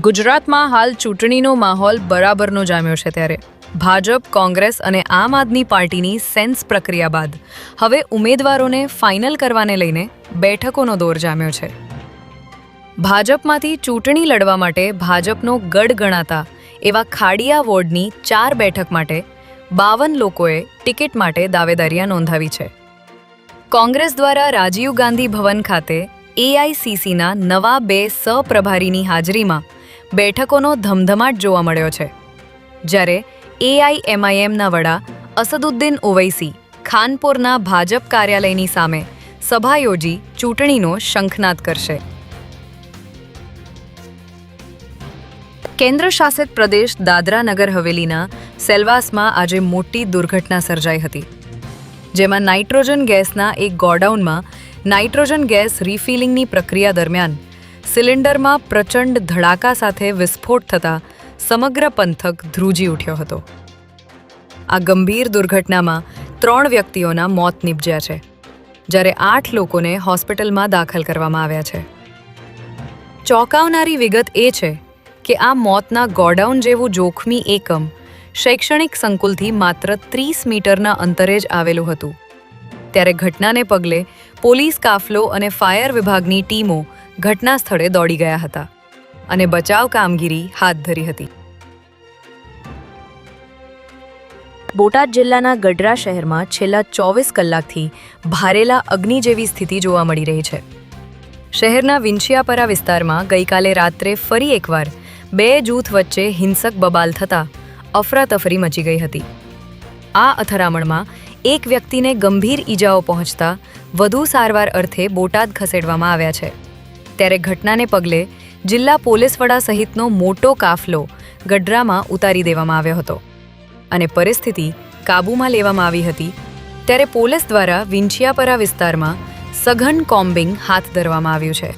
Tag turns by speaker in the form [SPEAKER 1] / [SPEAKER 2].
[SPEAKER 1] ગુજરાતમાં હાલ ચૂંટણીનો માહોલ બરાબરનો જામ્યો છે ત્યારે ભાજપ, કોંગ્રેસ અને આમ આદમી પાર્ટીની સેન્સ પ્રક્રિયા બાદ હવે ઉમેદવારોને ફાઇનલ કરવાને લઈને બેઠકોનો દોર જામ્યો છે. ભાજપમાંથી ચૂંટણી લડવા માટે ભાજપનો ગઢ ગણાતા એવા ખાડિયા વોર્ડની 4 બેઠક માટે 52 લોકોએ ટિકિટ માટે દાવેદારીયા નોંધાવી છે. કોંગ્રેસ દ્વારા રાજીવ ગાંધી ભવન ખાતે એઆઈસીસીના નવા 2 સહપ્રભારીની હાજરીમાં બેઠકોનો ધમધમાટ જોવા મળ્યો છે. જ્યારે એઆઈએમઆઈએમના વડા અસદુદ્દીન ઓવૈસી ખાનપુરના ભાજપ કાર્યાલયની સામે સભા યોજી ચૂંટણીનો શંખનાદ કરશે. કેન્દ્ર શાસિત પ્રદેશ દાદરા નગર હવેલીના સેલવાસમાં આજે મોટી દુર્ઘટના સર્જાઈ હતી, જેમાં નાઇટ્રોજન ગેસના એક ગોડાઉનમાં નાઇટ્રોજન ગેસ રિફિલિંગની પ્રક્રિયા દરમિયાન સિલિન્ડરમાં પ્રચંડ ધડાકા સાથે વિસ્ફોટ થતાં સમગ્ર પંથક ધ્રુજી ઉઠ્યો હતો. આ ગંભીર દુર્ઘટનામાં 3 વ્યક્તિઓના મોત નીપજ્યા છે, જ્યારે 8 લોકોને હોસ્પિટલમાં દાખલ કરવામાં આવ્યા છે. ચોંકાવનારી વિગત એ છે કે આ મોતના ગોડાઉન જેવું જોખમી એકમ શૈક્ષણિક સંકુલથી માત્ર 30 મીટરના અંતરે જ આવેલું હતું. ત્યારે ઘટનાને પગલે પોલીસ કાફલો અને ફાયર વિભાગની ટીમો ઘટના સ્થળે દોડી ગયા હતા અને બચાવ કામગીરી હાથ ધરી હતી. બોટાદ જિલ્લાના ગઢડા શહેરમાં છેલ્લા 24 કલાકથી ભારેલા અગ્નિ જેવી સ્થિતિ જોવા મળી રહી છે. શહેરના વિંછિયાપરા વિસ્તારમાં ગઈકાલે રાત્રે ફરી એકવાર 2 જૂથ વચ્ચે હિંસક બબાલ થતાં અફરાતફરી મચી ગઈ હતી. આ અથડામણમાં એક વ્યક્તિને ગંભીર ઈજાઓ પહોંચતા વધુ સારવાર અર્થે બોટાદ ખસેડવામાં આવ્યા છે. ત્યારે ઘટનાને પગલે જિલ્લા પોલીસ વડા સહિતનો મોટો કાફલો ગઢડામાં ઉતારી દેવામાં આવ્યો હતો અને પરિસ્થિતિ કાબૂમાં લેવામાં આવી હતી. ત્યારે પોલીસ દ્વારા વિંછિયાપરા વિસ્તારમાં સઘન કોમ્બિંગ હાથ ધરવામાં આવ્યું છે.